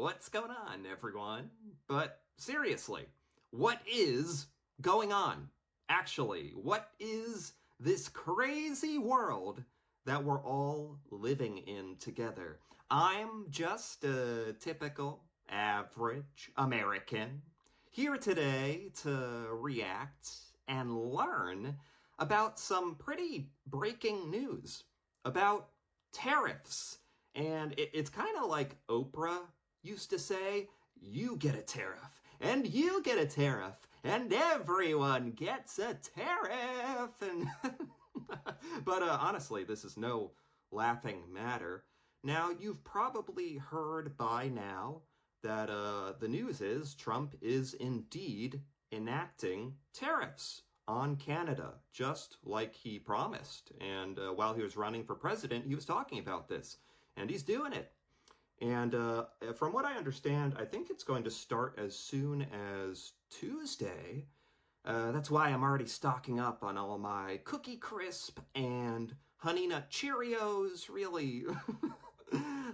What's going on, everyone? But seriously, what is going on? Actually, what is this crazy world that we're all living in together? I'm just a typical, average American here today to react and learn about some pretty breaking news about tariffs. And it's kind of like Oprah used to say, you get a tariff, and you get a tariff, and everyone gets a tariff. And but honestly, this is no laughing matter. Now, you've probably heard by now that the news is Trump is indeed enacting tariffs on Canada, just like he promised. And while he was running for president, he was talking about this, and he's doing it. And from what I understand, I think it's going to start as soon as Tuesday. That's why I'm already stocking up on all my Cookie Crisp and Honey Nut Cheerios, really.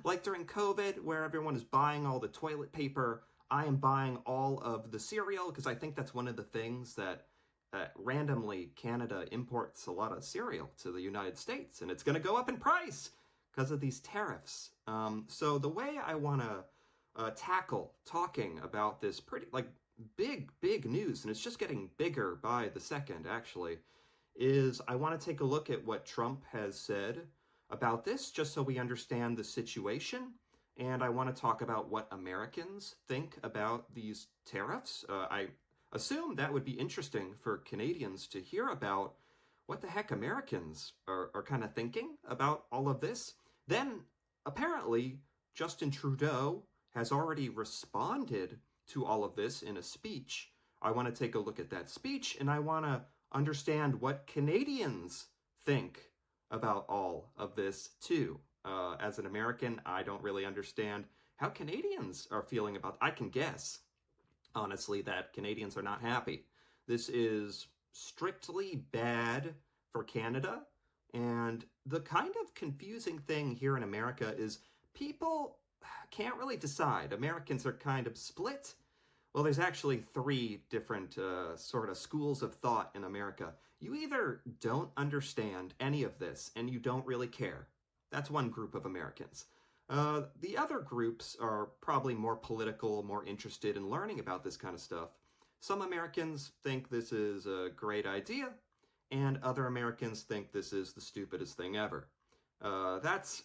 Like during COVID, where everyone is buying all the toilet paper, I am buying all of the cereal, because I think that's one of the things that randomly Canada imports a lot of cereal to the United States, and it's going to go up in price because of these tariffs. So the way I want to tackle talking about this pretty, big news, and it's just getting bigger by the second, actually, is I want to take a look at what Trump has said about this, just so we understand the situation. And I want to talk about what Americans think about these tariffs. I assume that would be interesting for Canadians to hear about what the heck Americans are kind of thinking about all of this. Then, apparently, Justin Trudeau has already responded to all of this in a speech. I want to take a look at that speech, and I want to understand what Canadians think about all of this, too. As an American, I don't really understand how Canadians are feeling about it. I can guess, honestly, that Canadians are not happy. This is strictly bad for Canada. And the kind of confusing thing here in America is people can't really decide. Americans are kind of split. Well, there's actually three different sort of schools of thought in America. You either don't understand any of this and you don't really care. That's one group of Americans. The other groups are probably more political, more interested in learning about this kind of stuff. Some Americans think this is a great idea, and other Americans think this is the stupidest thing ever. That's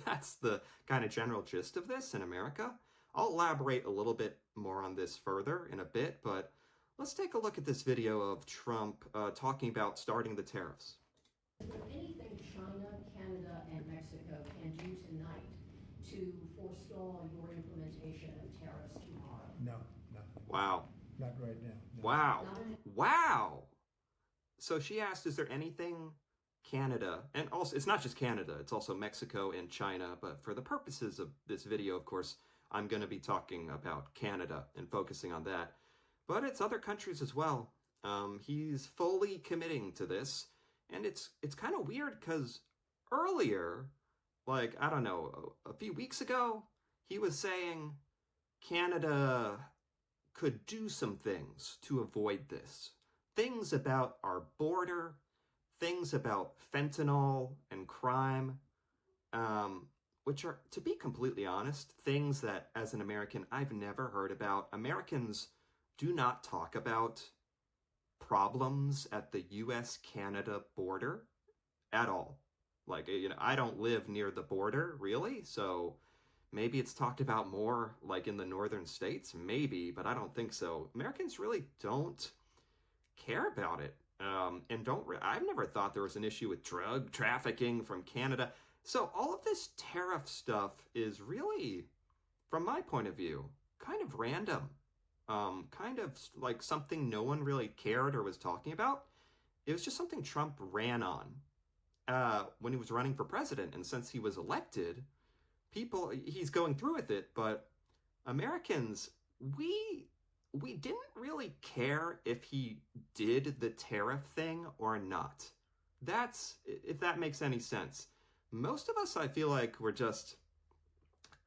that's the kind of general gist of this in America. I'll elaborate a little bit more on this further in a bit, but let's take a look at this video of Trump talking about starting the tariffs. Is there anything China, Canada, and Mexico can do tonight to forestall your implementation of tariffs tomorrow? No, nothing. Wow. Not right now. No. Wow. Wow. So she asked, is there anything Canada, and also it's not just Canada, it's also Mexico and China, but for the purposes of this video, of course, I'm going to be talking about Canada and focusing on that. But it's other countries as well. He's fully committing to this, and it's kind of weird because earlier, like, I don't know, a few weeks ago, he was saying Canada could do some things to avoid this. Things about our border, things about fentanyl and crime, which are, to be completely honest, things that, as an American, I've never heard about. Americans do not talk about problems at the US-Canada border at all. Like, I don't live near the border, really, so maybe it's talked about more, like, in the northern states, maybe, but I don't think so. Americans really don't care about it. And I've never thought there was an issue with drug trafficking from Canada. So all of this tariff stuff is really, from my point of view, kind of random. Kind of like something no one really cared or was talking about. It was just something Trump ran on when he was running for president. And since he was elected, he's going through with it. But Americans, we didn't really care if he did the tariff thing or not. If that makes any sense. Most of us, I feel like, were just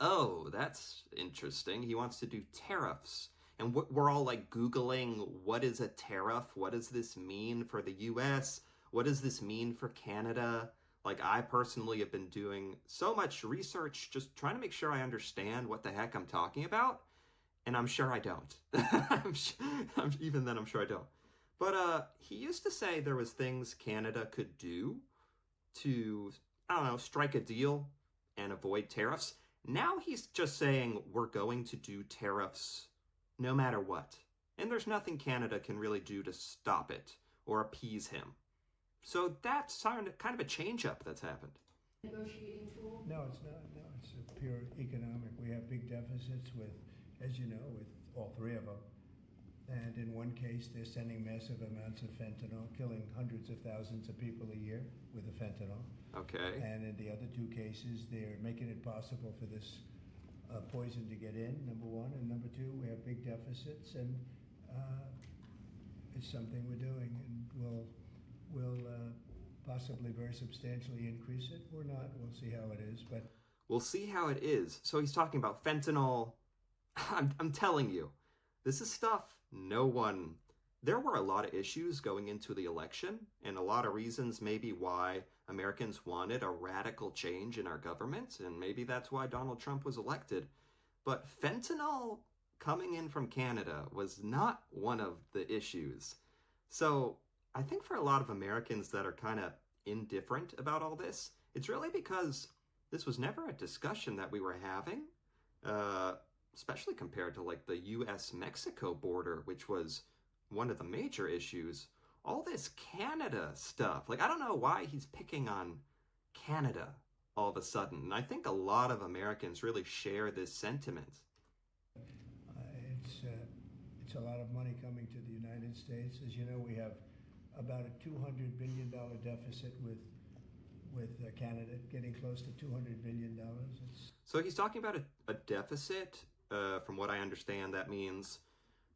Oh, that's interesting. He wants to do tariffs. And we're all like Googling, what is a tariff? What does this mean for the US? What does this mean for Canada? Like, I personally have been doing so much research just trying to make sure I understand what the heck I'm talking about. And I'm sure I don't. Even then, I'm sure I don't. But he used to say there was things Canada could do to, I don't know, strike a deal and avoid tariffs. Now he's just saying we're going to do tariffs no matter what. And there's nothing Canada can really do to stop it or appease him. So that's kind of a change-up that's happened. Negotiating tool? No, it's not. No, it's a pure economic. We have big deficits with, as you know, with all three of them. And in one case, they're sending massive amounts of fentanyl, killing hundreds of thousands of people a year with the fentanyl. Okay. And in the other two cases, they're making it possible for this poison to get in, number one. And number two, we have big deficits, and it's something we're doing. And we'll possibly very substantially increase it. We're not. We'll see how it is. But we'll see how it is. So he's talking about fentanyl. I'm telling you, this is stuff no one... There were a lot of issues going into the election, and a lot of reasons maybe why Americans wanted a radical change in our government, and maybe that's why Donald Trump was elected. But fentanyl coming in from Canada was not one of the issues. So I think for a lot of Americans that are kind of indifferent about all this, it's really because this was never a discussion that we were having, especially compared to like the US-Mexico border, which was one of the major issues. All this Canada stuff, like I don't know why he's picking on Canada all of a sudden. And I think a lot of Americans really share this sentiment. It's a lot of money coming to the United States. As you know, we have about a $200 billion deficit with Canada, getting close to $200 billion. So he's talking about a deficit. From what I understand, that means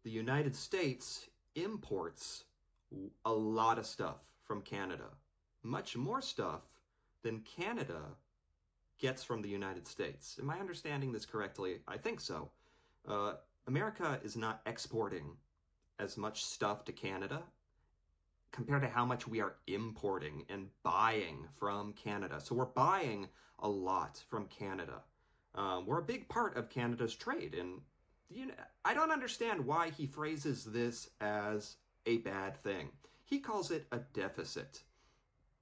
the United States imports a lot of stuff from Canada. Much more stuff than Canada gets from the United States. Am I understanding this correctly? I think so. America is not exporting as much stuff to Canada compared to how much we are importing and buying from Canada. So we're buying a lot from Canada. We're a big part of Canada's trade, and I don't understand why he phrases this as a bad thing. He calls it a deficit.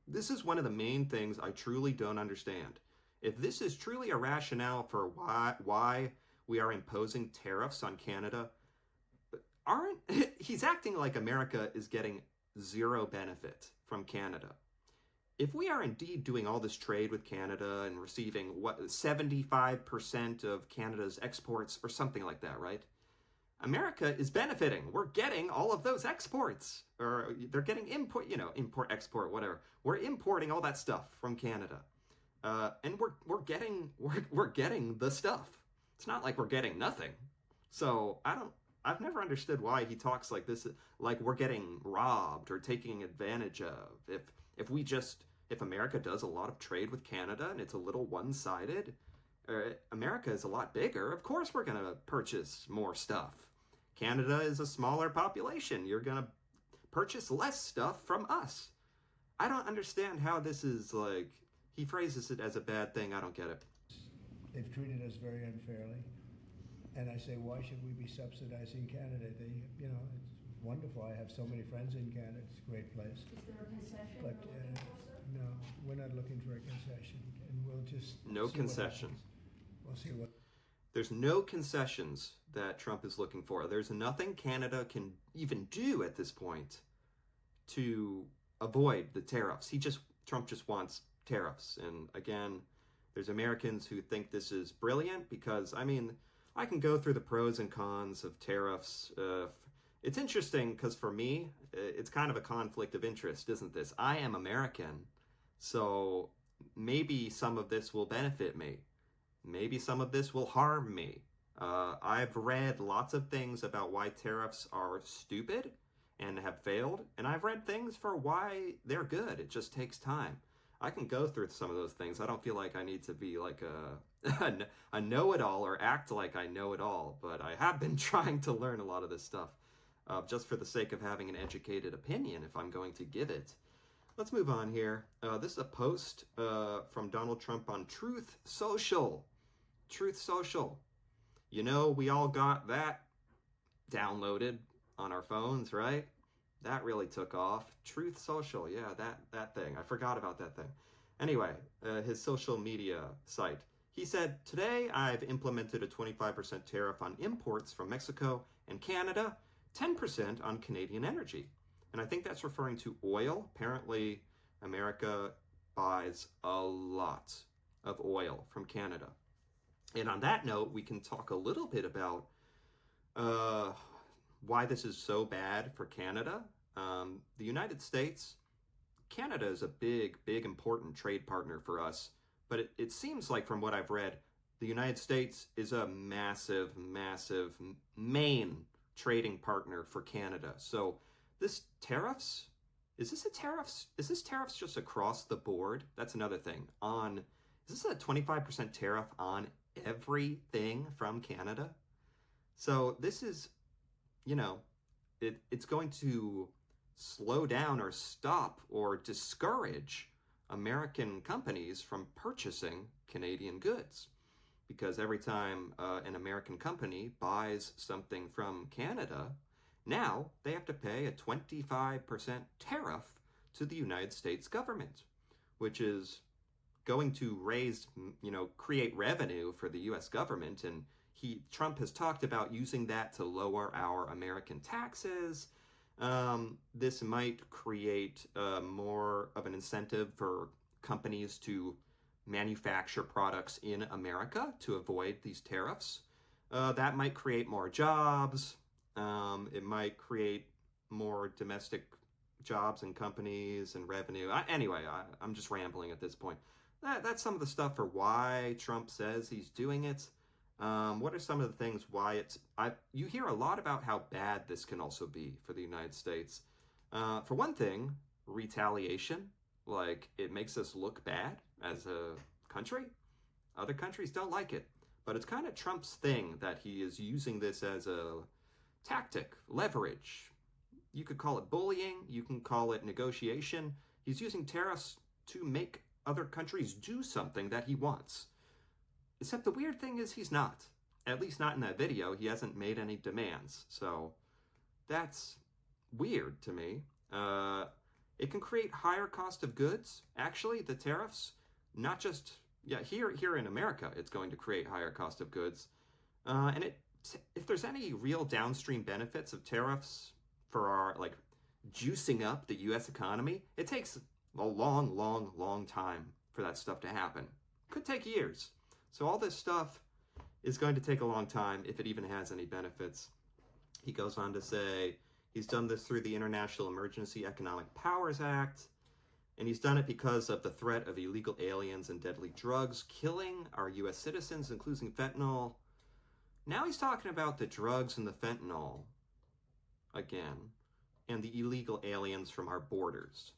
This is one of the main things I truly don't understand. If this is truly a rationale for why we are imposing tariffs on Canada, he's acting like America is getting zero benefit from Canada. If we are indeed doing all this trade with Canada and receiving 75% of Canada's exports or something like that, right? America is benefiting. We're getting all of those exports, or they're getting import, export, whatever. We're importing all that stuff from Canada, and we're getting the stuff. It's not like we're getting nothing. So I've never understood why he talks like this, like we're getting robbed or taking advantage of. If America does a lot of trade with Canada and it's a little one-sided, America is a lot bigger. Of course we're going to purchase more stuff. Canada is a smaller population. You're going to purchase less stuff from us. I don't understand how this is like, he phrases it as a bad thing. I don't get it. They've treated us very unfairly. And I say, why should we be subsidizing Canada? It's wonderful. I have so many friends in Canada. It's a great place. Is there a concession But you're looking for, sir? no, we're not looking for a concession. And we'll just No see concession. We'll see what... There's no concessions that Trump is looking for. There's nothing Canada can even do at this point to avoid the tariffs. Trump just wants tariffs. And again, there's Americans who think this is brilliant because, I can go through the pros and cons of tariffs. It's interesting because for me, it's kind of a conflict of interest, isn't this? I am American, so maybe some of this will benefit me. Maybe some of this will harm me. I've read lots of things about why tariffs are stupid and have failed, and I've read things for why they're good. It just takes time. I can go through some of those things. I don't feel like I need to be like a know-it-all or act like I know it all, but I have been trying to learn a lot of this stuff just for the sake of having an educated opinion if I'm going to give it. Let's move on here. This is a post from Donald Trump on Truth Social. Truth Social. You know, we all got that downloaded on our phones, right? That really took off. Truth Social, yeah, that thing. I forgot about that thing. Anyway, his social media site. He said, today I've implemented a 25% tariff on imports from Mexico and Canada, 10% on Canadian energy. And I think that's referring to oil. Apparently, America buys a lot of oil from Canada. And on that note, we can talk a little bit about why this is so bad for Canada. The United States, Canada is a big, important trade partner for us. But it seems like from what I've read, the United States is a massive main trading partner for Canada. So this tariffs, is this tariffs just across the board? That's another thing. Is this a 25% tariff on everything from Canada? So this is, it's going to slow down or stop or discourage American companies from purchasing Canadian goods. Because every time an American company buys something from Canada, now they have to pay a 25% tariff to the United States government, which is going to create revenue for the US government. And Trump has talked about using that to lower our American taxes. This might create more of an incentive for companies to manufacture products in America to avoid these tariffs. That might create more jobs. It might create more domestic jobs and companies and revenue. I'm just rambling at this point. That's some of the stuff for why Trump says he's doing it. What are some of the things why you hear a lot about how bad this can also be for the United States. For one thing, retaliation. Like, it makes us look bad as a country. Other countries don't like it. But it's kind of Trump's thing that he is using this as a tactic, leverage. You could call it bullying. You can call it negotiation. He's using tariffs to make other countries do something that he wants. Except the weird thing is he's not. At least not in that video. He hasn't made any demands. So that's weird to me. It can create higher cost of goods. Actually, the tariffs, not just, here in America, it's going to create higher cost of goods. And if there's any real downstream benefits of tariffs for our, juicing up the U.S. economy, it takes a long time for that stuff to happen. Could take years. So all this stuff is going to take a long time if it even has any benefits. He goes on to say he's done this through the International Emergency Economic Powers Act, and he's done it because of the threat of illegal aliens and deadly drugs killing our U.S. citizens, including fentanyl. Now he's talking about the drugs and the fentanyl again, and the illegal aliens from our borders.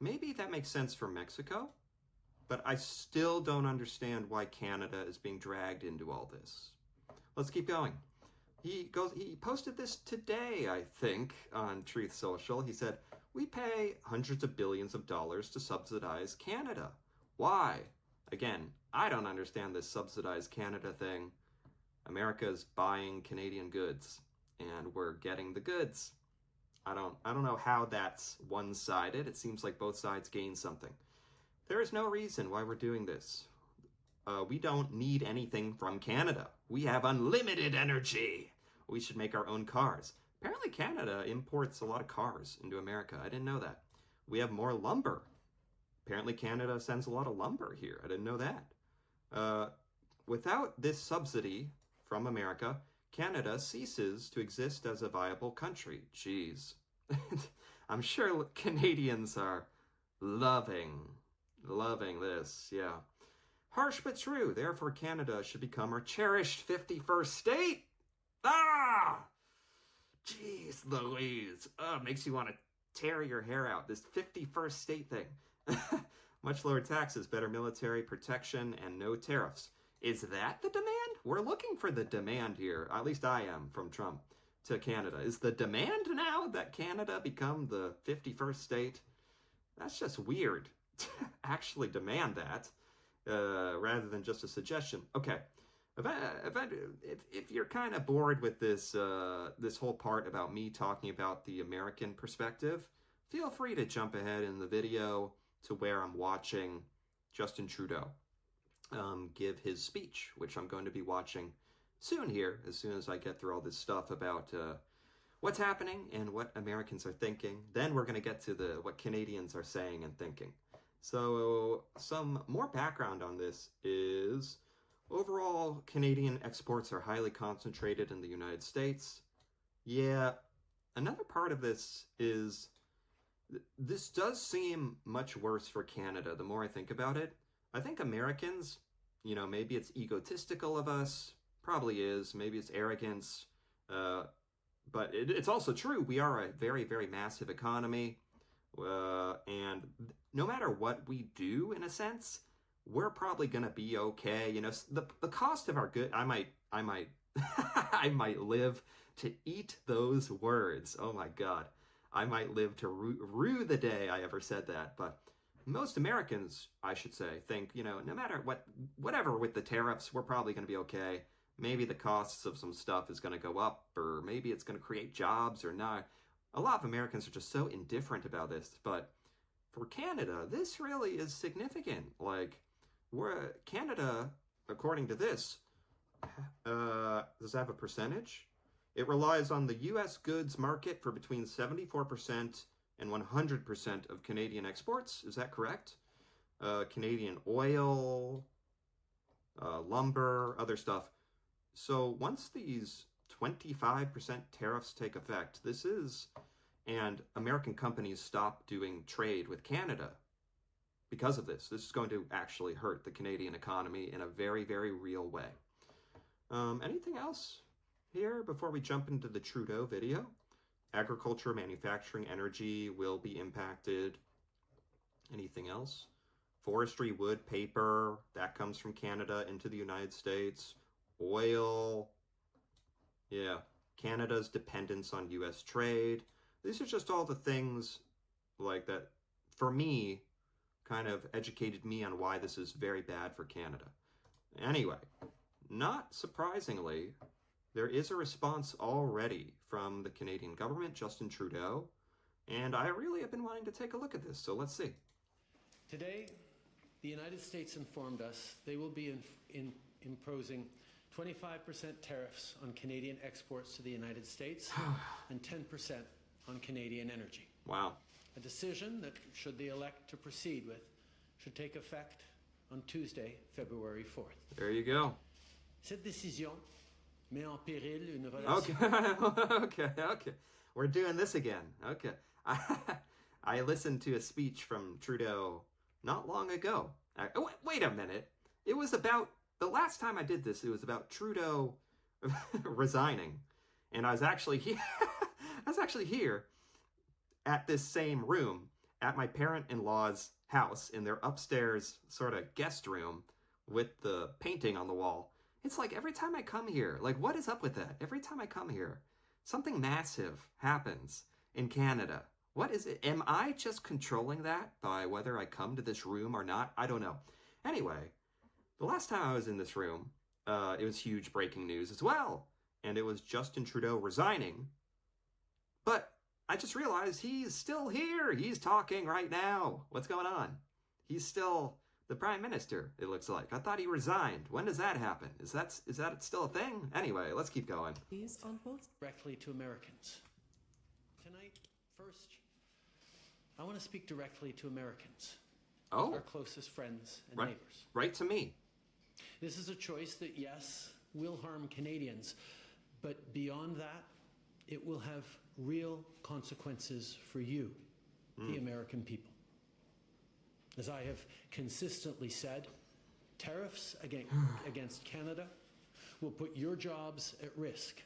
Maybe that makes sense for Mexico, but I still don't understand why Canada is being dragged into all this. Let's keep going. He posted this today, I think, on Truth Social. He said, we pay hundreds of billions of dollars to subsidize Canada. Why? Again, I don't understand this subsidized Canada thing. America's buying Canadian goods, and we're getting the goods. I don't know how that's one-sided. It seems like both sides gain something. There is no reason why we're doing this. We don't need anything from Canada. We have unlimited energy. We should make our own cars. Apparently Canada imports a lot of cars into America. I didn't know that. We have more lumber. Apparently Canada sends a lot of lumber here. I didn't know that. Without this subsidy from America, Canada ceases to exist as a viable country. Jeez. I'm sure Canadians are loving this, yeah. Harsh but true. Therefore, Canada should become our cherished 51st state. Ah! Jeez Louise. Makes you want to tear your hair out. This 51st state thing. Much lower taxes, better military protection, and no tariffs. Is that the demand? We're looking for the demand here. At least I am, from Trump to Canada. Is the demand now that Canada become the 51st state? That's just weird to actually demand that rather than just a suggestion. Okay. If you're kind of bored with this this whole part about me talking about the American perspective, feel free to jump ahead in the video to where I'm watching Justin Trudeau give his speech, which I'm going to be watching soon here, as soon as I get through all this stuff about what's happening and what Americans are thinking. Then we're going to get to what Canadians are saying and thinking. So some more background on this is overall Canadian exports are highly concentrated in the United States. Yeah, another part of this is this does seem much worse for Canada the more I think about it. I think Americans, maybe it's egotistical of us, probably is, maybe it's arrogance, but it's also true. We are a very, very massive economy, and no matter what we do, in a sense, we're probably going to be okay. The cost of our good, I might I might live to eat those words. Oh my God. I might live to rue the day I ever said that. But most Americans, I should say, think, no matter whatever with the tariffs, we're probably going to be okay. Maybe the costs of some stuff is going to go up, or maybe it's going to create jobs or not. A lot of Americans are just so indifferent about this. But for Canada, this really is significant. Like, Canada, according to this, does it have a percentage? It relies on the U.S. goods market for between 74% and 100% of Canadian exports. Is that correct? Canadian oil, lumber, other stuff. So once these 25% tariffs take effect, and American companies stop doing trade with Canada because of this. This is going to actually hurt the Canadian economy in a very, very real way. Anything else here before we jump into the Trudeau video? Agriculture, manufacturing, energy will be impacted. Anything else? Forestry, wood, paper, that comes from Canada into the United States. Oil. Yeah, Canada's dependence on U.S. trade. These are just all the things like that, for me, kind of educated me on why this is very bad for Canada. Anyway, not surprisingly, there is a response already from the Canadian government, Justin Trudeau, and I really have been wanting to take a look at this, so let's see. Today, the United States informed us they will be imposing 25% tariffs on Canadian exports to the United States and 10% on Canadian energy. Wow. A decision that, should they elect to proceed with, should take effect on Tuesday, February 4th. There you go. Cette décision met en péril une relation... Okay. We're doing this again. Okay. I listened to a speech from Trudeau not long ago. Wait a minute. It was about, the last time I did this, it was about Trudeau resigning. And I was actually here at this same room at my parent-in-law's house in their upstairs sort of guest room with the painting on the wall. It's like every time I come here, like what is up with that? Every time I come here, something massive happens in Canada. What is it? Am I just controlling that by whether I come to this room or not? I don't know. Anyway, the last time I was in this room, it was huge breaking news as well. And it was Justin Trudeau resigning. But I just realized he's still here. He's talking right now. What's going on? He's still the prime minister, it looks like. I thought he resigned. When does that happen? Is that still a thing? Anyway, let's keep going. On both directly to Americans. Tonight, first, I want to speak directly to Americans. Oh. Our closest friends and neighbors. Right to me. This is a choice that, yes, will harm Canadians, but beyond that, it will have real consequences for you, the American people. As I have consistently said, tariffs against Canada will put your jobs at risk,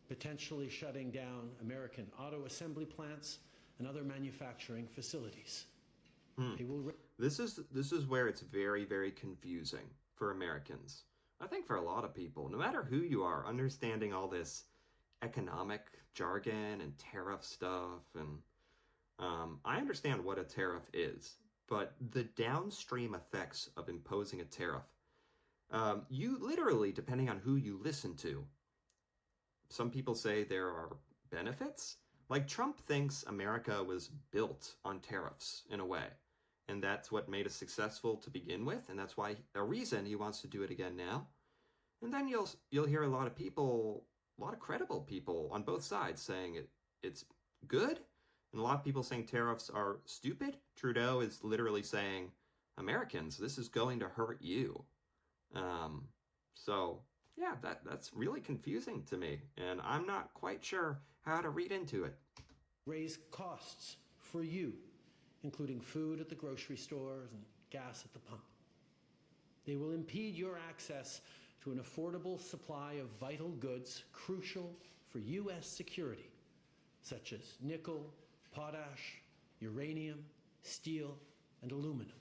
potentially shutting down American auto assembly plants and other manufacturing facilities. They will This is where it's very, very confusing for Americans. I think for a lot of people, no matter who you are, understanding all this economic jargon and tariff stuff, and I understand what a tariff is, but the downstream effects of imposing a tariff, you literally, depending on who you listen to, some people say there are benefits. Like Trump thinks America was built on tariffs in a way, and that's what made us successful to begin with, and that's why a reason he wants to do it again now. And then you'll hear a lot of people, a lot of credible people on both sides saying it's good, and a lot of people saying tariffs are stupid. Trudeau is literally saying, Americans, this is going to hurt you. So yeah, that's really confusing to me, and I'm not quite sure how to read into it. Raise costs for you, including food at the grocery stores and gas at the pump. They will impede your access to an affordable supply of vital goods crucial for U.S. security, such as nickel, potash, uranium, steel, and aluminum.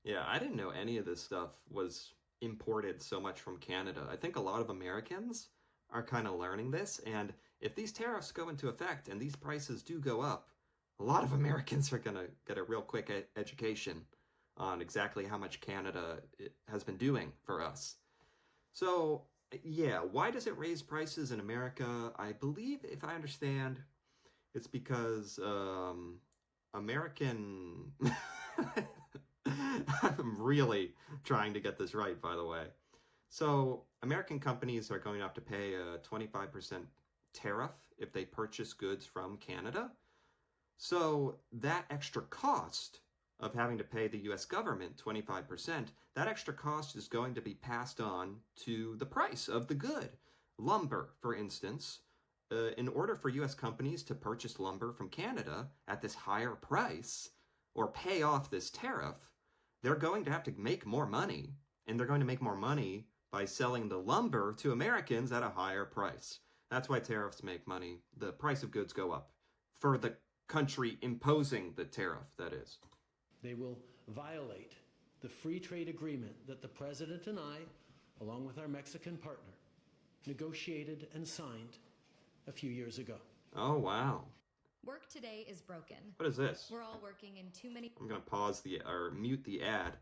Yeah, I didn't know any of this stuff was imported so much from Canada. I think a lot of Americans are kind of learning this, and if these tariffs go into effect and these prices do go up, a lot of Americans are going to get a real quick education on exactly how much Canada has been doing for us. So, yeah, why does it raise prices in America? I believe, if I understand, it's because American... I'm really trying to get this right, by the way. So, American companies are going to have to pay a 25% tariff if they purchase goods from Canada. So, that extra cost of having to pay the US government 25%, that extra cost is going to be passed on to the price of the good. Lumber, for instance, in order for US companies to purchase lumber from Canada at this higher price or pay off this tariff, they're going to have to make more money, and they're going to make more money by selling the lumber to Americans at a higher price. That's why tariffs make money. The price of goods go up for the country imposing the tariff, that is. They will violate the free trade agreement that the President and I, along with our Mexican partner, negotiated and signed a few years ago. Oh, wow. Work today is broken. What is this? We're all working in too many... I'm going to pause or mute the ad.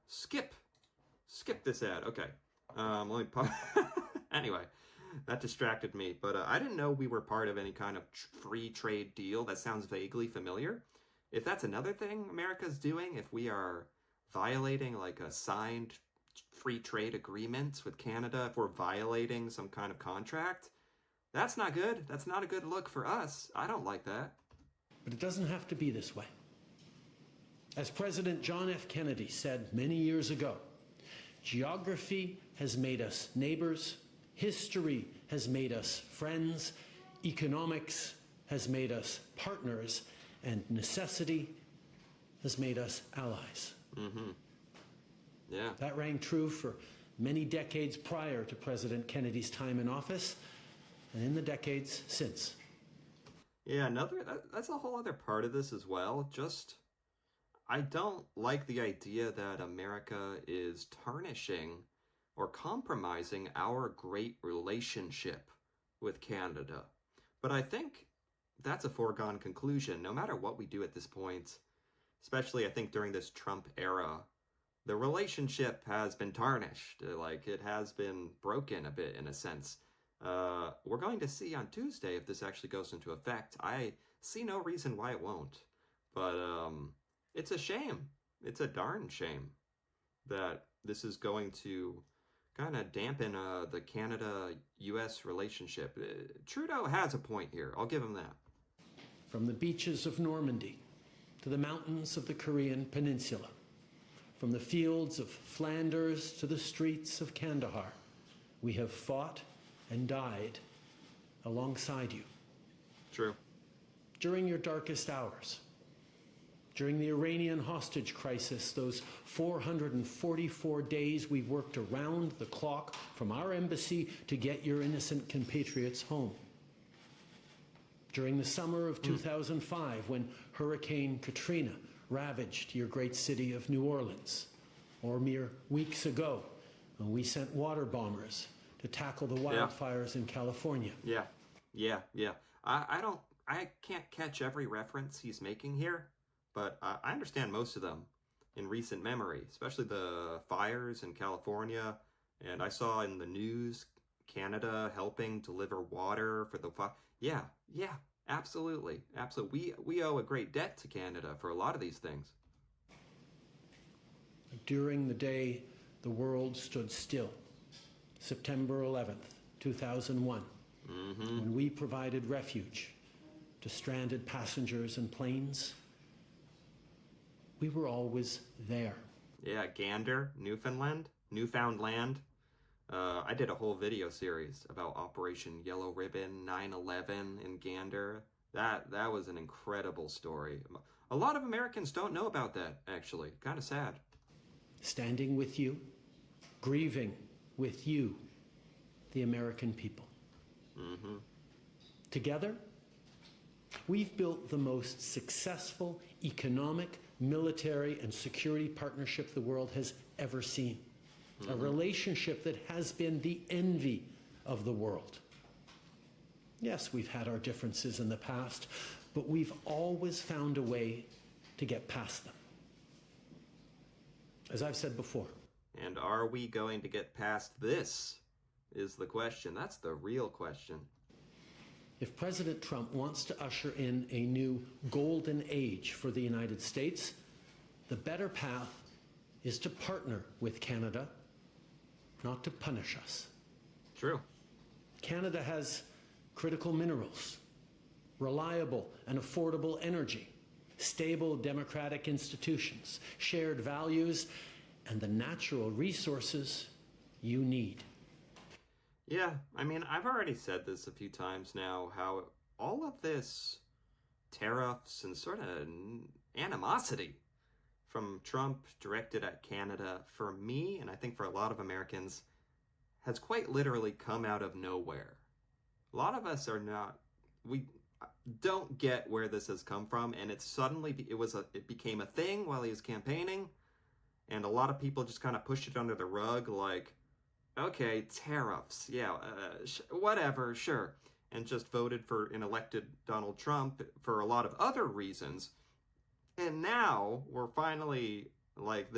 Skip this ad. Okay. Let me pause. Anyway, that distracted me. But I didn't know we were part of any kind of free trade deal. That sounds vaguely familiar. If that's another thing America's doing, if we are violating like a signed free trade agreement with Canada, if we're violating some kind of contract, that's not good. That's not a good look for us. I don't like that. But it doesn't have to be this way. As President John F. Kennedy said many years ago, geography has made us neighbors, history has made us friends, economics has made us partners, and necessity has made us allies. Mm-hmm. Yeah. That rang true for many decades prior to President Kennedy's time in office, and in the decades since. Yeah, that's a whole other part of this as well. Just, I don't like the idea that America is tarnishing or compromising our great relationship with Canada. But I think that's a foregone conclusion. No matter what we do at this point, especially I think during this Trump era, the relationship has been tarnished. Like, it has been broken a bit in a sense. We're going to see on Tuesday if this actually goes into effect. I see no reason why it won't. But it's a shame. It's a darn shame that this is going to kind of dampen the Canada-U.S. relationship. Trudeau has a point here. I'll give him that. From the beaches of Normandy to the mountains of the Korean Peninsula, from the fields of Flanders to the streets of Kandahar, we have fought and died alongside you. True. During your darkest hours, during the Iranian hostage crisis, those 444 days we worked around the clock from our embassy to get your innocent compatriots home. During the summer of 2005, when Hurricane Katrina ravaged your great city of New Orleans, or mere weeks ago when we sent water bombers to tackle the wildfires in California. Yeah. I can't catch every reference he's making here, but I understand most of them in recent memory, especially the fires in California. And I saw in the news Canada helping deliver water for the fire. Yeah, absolutely. We owe a great debt to Canada for a lot of these things. During the day the world stood still, September 11th, 2001, when we provided refuge to stranded passengers and planes, we were always there. Yeah, Gander, Newfound Land. I did a whole video series about Operation Yellow Ribbon, 9/11 in Gander. That was an incredible story. A lot of Americans don't know about that, actually. Kind of sad. Standing with you, grieving with you, the American people. Together, we've built the most successful economic, military, and security partnership the world has ever seen. A relationship that has been the envy of the world. Yes, we've had our differences in the past, but we've always found a way to get past them. As I've said before. And are we going to get past this, is the question. That's the real question. If President Trump wants to usher in a new golden age for the United States, the better path is to partner with Canada, not to punish us. True. Canada has critical minerals, reliable and affordable energy, stable democratic institutions, shared values, and the natural resources you need. Yeah, I mean, I've already said this a few times now, how all of this tariffs and sort of animosity from Trump directed at Canada, for me, and I think for a lot of Americans, has quite literally come out of nowhere. A lot of us we don't get where this has come from, and it became a thing while he was campaigning, and a lot of people just kind of pushed it under the rug, like, okay, tariffs, yeah, whatever, sure, and just voted for and elected Donald Trump for a lot of other reasons. And now we're finally, like,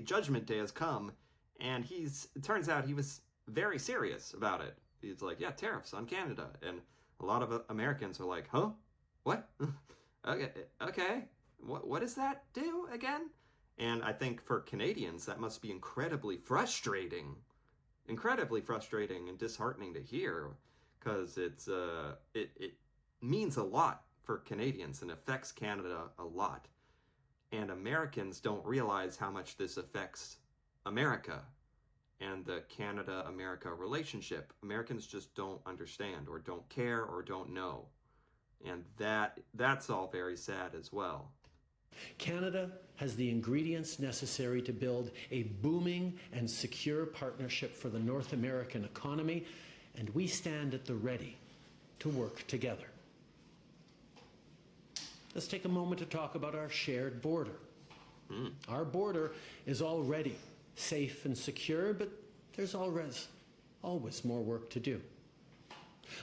Judgment Day has come, and it turns out he was very serious about it. He's like, yeah, tariffs on Canada. And a lot of Americans are like, huh? What? Okay. What does that do again? And I think for Canadians, that must be incredibly frustrating and disheartening to hear, because it means a lot for Canadians and affects Canada a lot. And Americans don't realize how much this affects America and the Canada-America relationship. Americans just don't understand or don't care or don't know. And that's all very sad as well. Canada has the ingredients necessary to build a booming and secure partnership for the North American economy, and we stand at the ready to work together. Let's take a moment to talk about our shared border. Our border is already safe and secure, but there's always more work to do.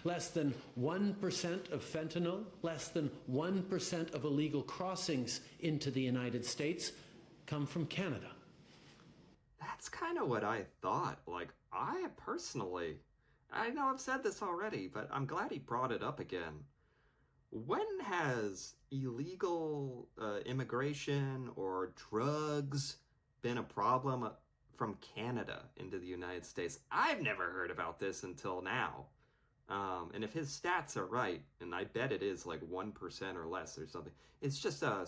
Less than 1% of fentanyl, less than 1% of illegal crossings into the United States come from Canada. That's kind of what I thought. Like, I know I've said this already, but I'm glad he brought it up again. When has illegal immigration or drugs been a problem from Canada into the United States? I've never heard about this until now. And if his stats are right, and I bet it is like 1% or less or something, it's just a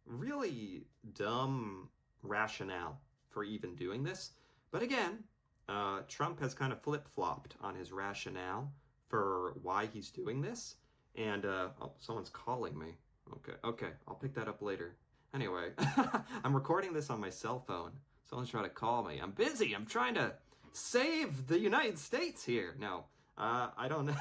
really dumb rationale for even doing this. But again, Trump has kind of flip-flopped on his rationale for why he's doing this. And, someone's calling me. Okay, I'll pick that up later. Anyway, I'm recording this on my cell phone. Someone's trying to call me. I'm busy. I'm trying to save the United States here. No, I don't know.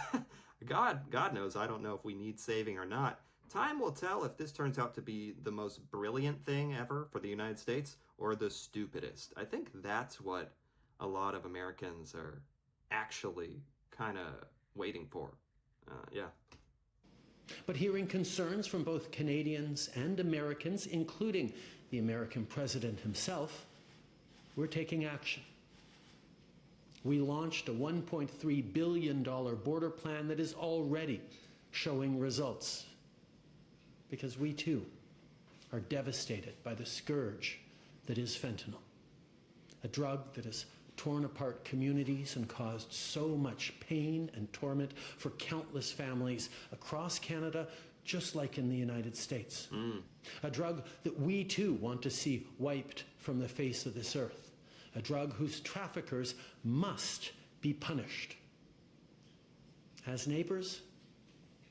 God knows I don't know if we need saving or not. time will tell if this turns out to be the most brilliant thing ever for the United States or the stupidest. I think that's what a lot of Americans are actually kind of waiting for. Yeah. But hearing concerns from both Canadians and Americans, including the American president himself, we're taking action. We launched a $1.3 billion border plan that is already showing results, because we too are devastated by the scourge that is fentanyl, a drug that has torn apart communities and caused so much pain and torment for countless families across Canada, just like in the United States. A drug that we too want to see wiped from the face of this earth. A drug whose traffickers must be punished. As neighbors,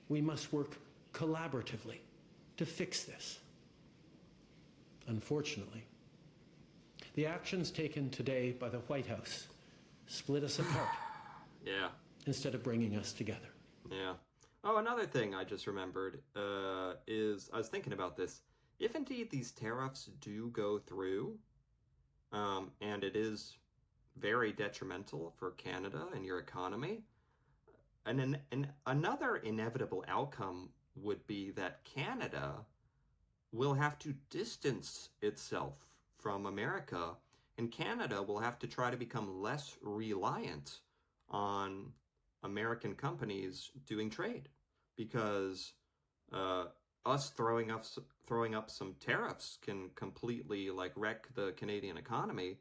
we must work collaboratively to fix this. Unfortunately, the actions taken today by the White House split us apart. Yeah. Instead of bringing us together. Yeah. Oh, another thing I just remembered is I was thinking about this. If indeed these tariffs do go through, and it is very detrimental for Canada and your economy, and another inevitable outcome would be that Canada will have to distance itself from America, and Canada will have to try to become less reliant on American companies doing trade, because us throwing up some tariffs can completely like wreck the Canadian economy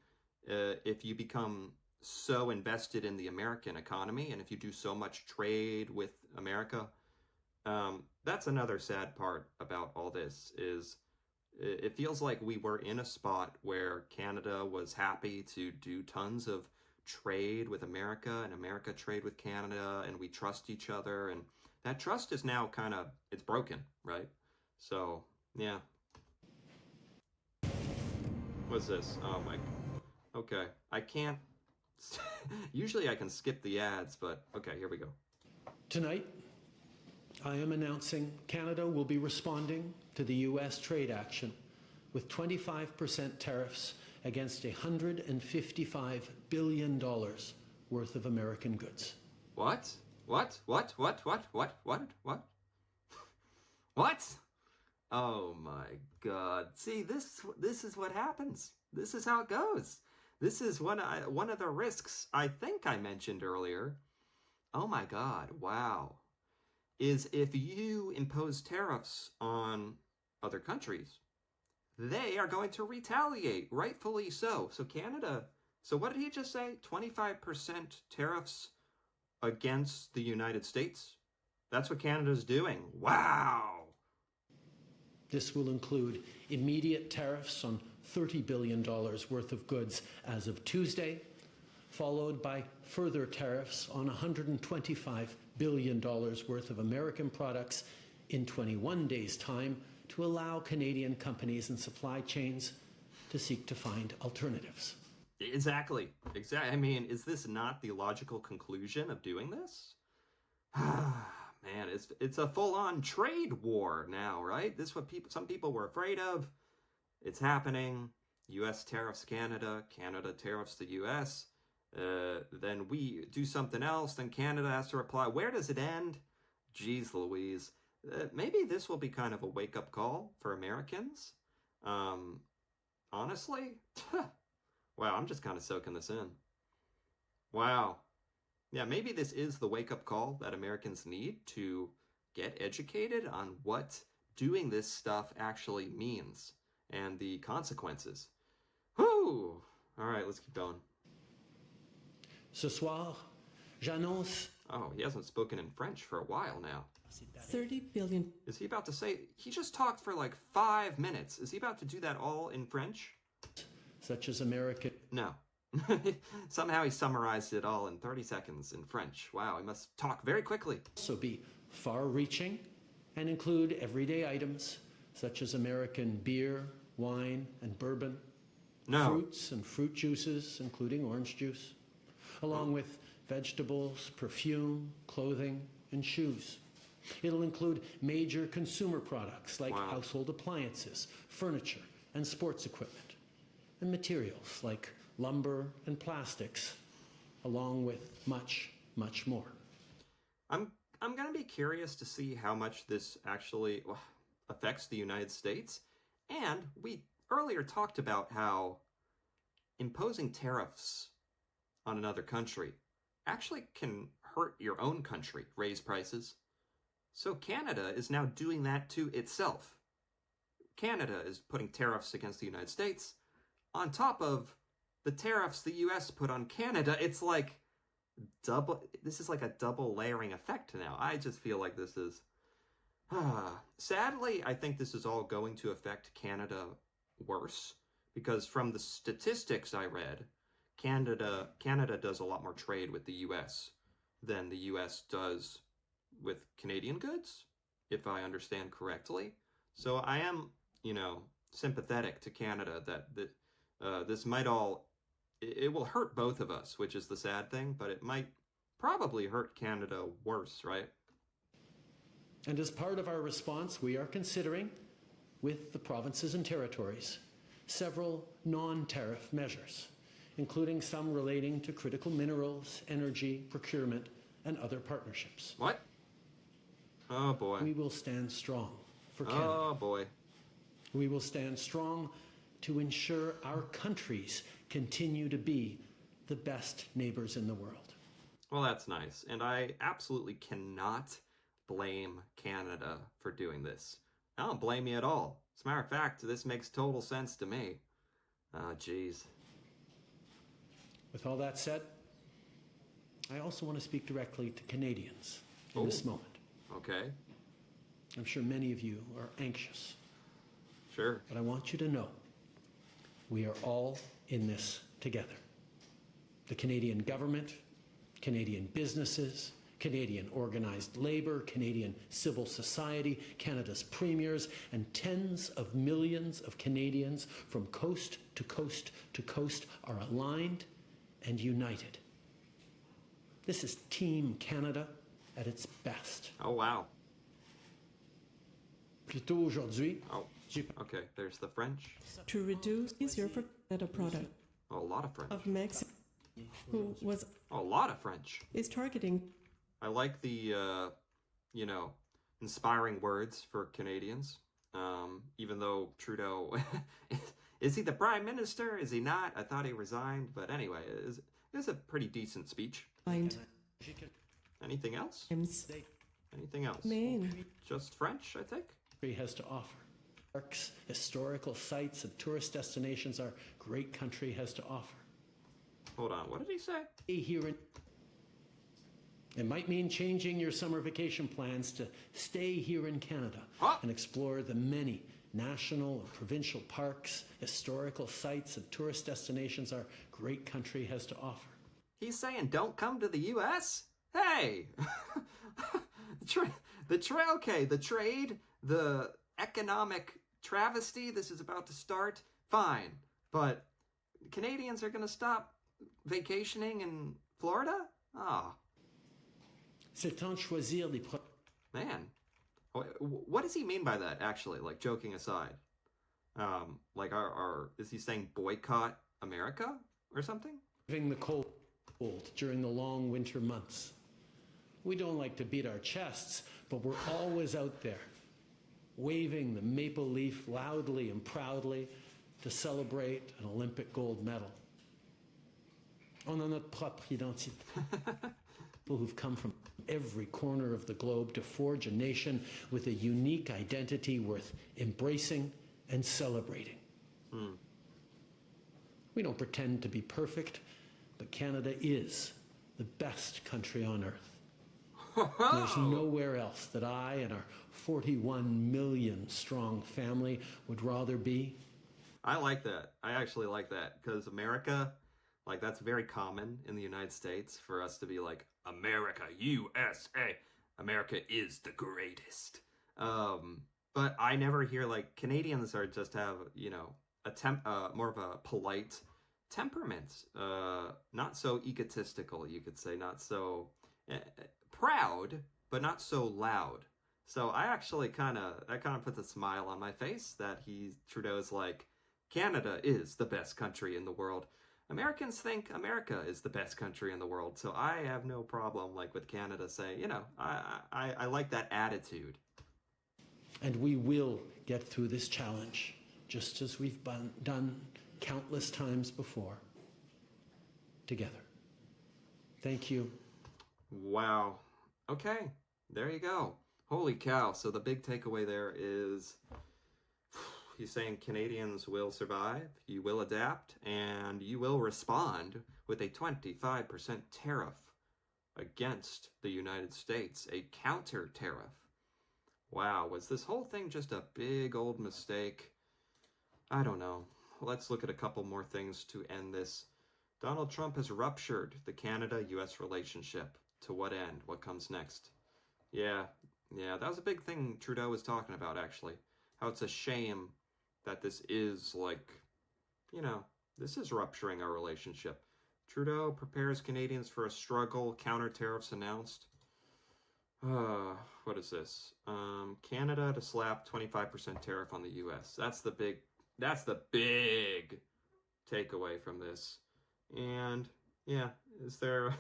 if you become so invested in the American economy and if you do so much trade with America. That's another sad part about all this is it feels like we were in a spot where Canada was happy to do tons of trade with America and America trade with Canada, and we trust each other, and that trust is now kind of, it's broken, right? So, yeah. What's this? Oh my, okay. I can't, usually I can skip the ads, but okay, here we go. Tonight, I am announcing Canada will be responding to the U.S. trade action with 25% tariffs against $155 billion worth of American goods. What? What? What? Oh my God. See, this is what happens. This is how it goes. This is one of the risks I think I mentioned earlier. Oh my God. Wow. Is if you impose tariffs on other countries, they are going to retaliate, rightfully so. So Canada, so what did he just say? 25% tariffs against the United States? That's what Canada's doing. Wow. This will include immediate tariffs on $30 billion worth of goods as of Tuesday, followed by further tariffs on $125 billion worth of American products in 21 days' time to allow Canadian companies and supply chains to seek to find alternatives. Exactly. I mean, is this not the logical conclusion of doing this? Man, it's a full-on trade war now, right? This is what some people were afraid of. It's happening. U.S. tariffs Canada, Canada tariffs the U.S., then we do something else, then Canada has to reply. Where does it end? Jeez Louise. Maybe this will be kind of a wake-up call for Americans. Honestly? Wow, I'm just kind of soaking this in. Wow. Yeah, maybe this is the wake-up call that Americans need to get educated on what doing this stuff actually means and the consequences. Whew! All right, let's keep going. Ce soir, j'annonce... Oh, he hasn't spoken in French for a while now. 30 billion. Is he about to say... He just talked for like 5 minutes. Is he about to do that all in French? Such as American... No. Somehow he summarized it all in 30 seconds in French. Wow, he must talk very quickly. Also be far-reaching and include everyday items such as American beer, wine, and bourbon. No. Fruits and fruit juices, including orange juice, along with vegetables, perfume, clothing, and shoes. It'll include major consumer products like Wow. household appliances, furniture, and sports equipment, and materials like lumber and plastics, along with much, much more. I'm going to be curious to see how much this actually affects the United States. And we earlier talked about how imposing tariffs on another country actually can hurt your own country, raise prices. So Canada is now doing that to itself. Canada is putting tariffs against the United States on top of the tariffs the US put on Canada. It's like this is like a double layering effect now. I just feel like this is sadly, I think this is all going to affect Canada worse because from the statistics I read, Canada does a lot more trade with the US than the US does with Canadian goods, if I understand correctly. So I am, sympathetic to Canada that this might it will hurt both of us, which is the sad thing, but it might probably hurt Canada worse, right? And as part of our response, we are considering, with the provinces and territories, several non-tariff measures, including some relating to critical minerals, energy, procurement, and other partnerships. What? Oh boy. We will stand strong for Canada. Oh boy. We will stand strong to ensure our countries continue to be the best neighbors in the world. Well, that's nice. And I absolutely cannot blame Canada for doing this. I don't blame you at all. As a matter of fact, this makes total sense to me. Oh, geez. With all that said, I also want to speak directly to Canadians in this moment. Okay. I'm sure many of you are anxious, Sure. but I want you to know we are all in this together. The Canadian government, Canadian businesses, Canadian organized labor, Canadian civil society, Canada's premiers, and tens of millions of Canadians from coast to coast to coast are aligned and united. This is Team Canada at its best. Oh, wow. Plus tôt aujourd'hui, Oh, okay. There's the French. to reduce easier for Canada product Oh, a lot of French. of Mexico, who was Oh, a lot of French. is targeting I like the, inspiring words for Canadians. Even though Trudeau, is he the prime minister? Is he not? I thought he resigned. But anyway, it was a pretty decent speech. mind Anything else? times Anything else? Maine. Just French, I think. has to offer. Parks, historical sites, and tourist destinations our great country has to offer. Hold on, what did he say? It might mean changing your summer vacation plans to stay here in Canada Huh? and explore the many national and provincial parks, historical sites, and tourist destinations our great country has to offer. He's saying don't come to the U.S.? Hey! the trade, the economic travesty this is about to start, fine. But Canadians are going to stop vacationing in Florida? Ah. C'est temps de choisir les Man, what does he mean by that? Actually, like joking aside, like is he saying boycott America or something? the cold during the long winter months. We don't like to beat our chests, but we're always out there, waving the maple leaf loudly and proudly to celebrate an Olympic gold medal. On a notre propre identité. People who've come from every corner of the globe to forge a nation with a unique identity worth embracing and celebrating. We don't pretend to be perfect, but Canada is the best country on earth. There's nowhere else that I and our 41 million strong family would rather be. I like that. I actually like that because America, like that's very common in the United States for us to be like, America, USA, America is the greatest. But I never hear like Canadians are just have, more of a polite temperament, not so egotistical, you could say, not so proud, but not so loud. So I actually that kind of puts a smile on my face that Trudeau's like, Canada is the best country in the world. Americans think America is the best country in the world. So I have no problem like with Canada saying, I like that attitude. And we will get through this challenge, just as we've done countless times before, together. Thank you. Wow. Okay, there you go. Holy cow. So the big takeaway there is he's saying Canadians will survive, you will adapt, and you will respond with a 25% tariff against the United States, a counter tariff. Wow, was this whole thing just a big old mistake? I don't know. Let's look at a couple more things to end this. Donald Trump has ruptured the Canada-US relationship. To what end? What comes next? Yeah, that was a big thing Trudeau was talking about, actually. How it's a shame that this is this is rupturing our relationship. Trudeau prepares Canadians for a struggle, counter tariffs announced. What is this? Canada to slap 25% tariff on the US. That's the big takeaway from this. And yeah, is there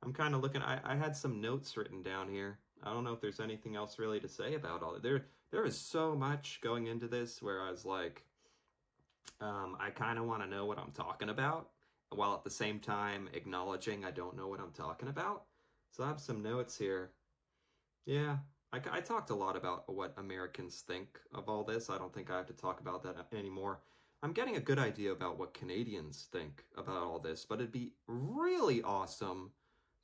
I'm kind of looking, I had some notes written down here. I don't know if there's anything else really to say about all that. There is so much going into this where I was like, I kind of want to know what I'm talking about, while at the same time acknowledging I don't know what I'm talking about. So I have some notes here. Yeah, I talked a lot about what Americans think of all this. I don't think I have to talk about that anymore. I'm getting a good idea about what Canadians think about all this, but it'd be really awesome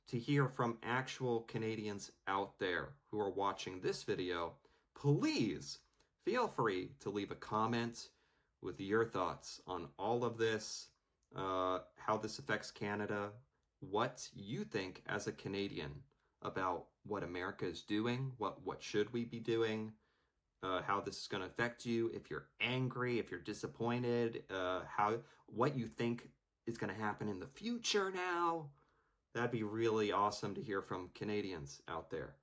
to hear from actual Canadians out there who are watching this video. Please feel free to leave a comment with your thoughts on all of this, how this affects Canada, what you think as a Canadian about what America is doing, what should we be doing, how this is going to affect you, if you're angry, if you're disappointed, what you think is going to happen in the future now. That'd be really awesome to hear from Canadians out there.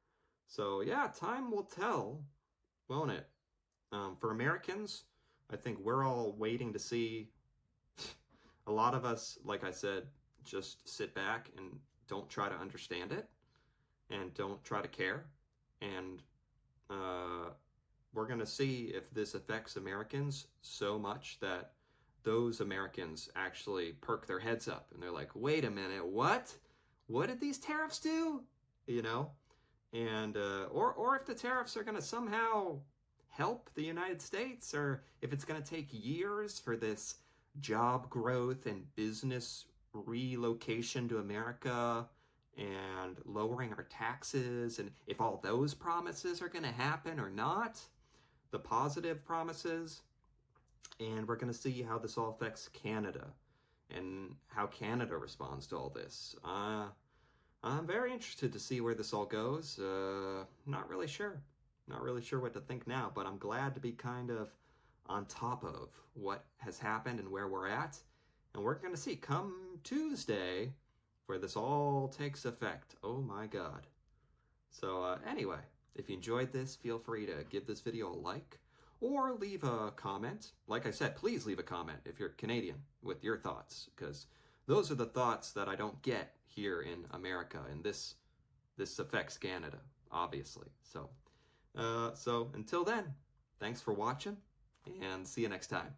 So yeah, time will tell, won't it? For Americans, I think we're all waiting to see. A lot of us, like I said, just sit back and don't try to understand it and don't try to care. And we're going to see if this affects Americans so much that those Americans actually perk their heads up and they're like, wait a minute, what? What did these tariffs do? And or if the tariffs are going to somehow help the United States, or if it's going to take years for this job growth and business relocation to America and lowering our taxes, and if all those promises are going to happen or not, the positive promises. And we're going to see how this all affects Canada and how Canada responds to all this. I'm very interested to see where this all goes. Not really sure. Not really sure what to think now, but I'm glad to be kind of on top of what has happened and where we're at. And we're going to see come Tuesday where this all takes effect. Oh my God. So anyway, if you enjoyed this, feel free to give this video a like or leave a comment. Like I said, please leave a comment if you're Canadian with your thoughts, because those are the thoughts that I don't get here in America, and this affects Canada, obviously. So until then, thanks for watching, and see you next time.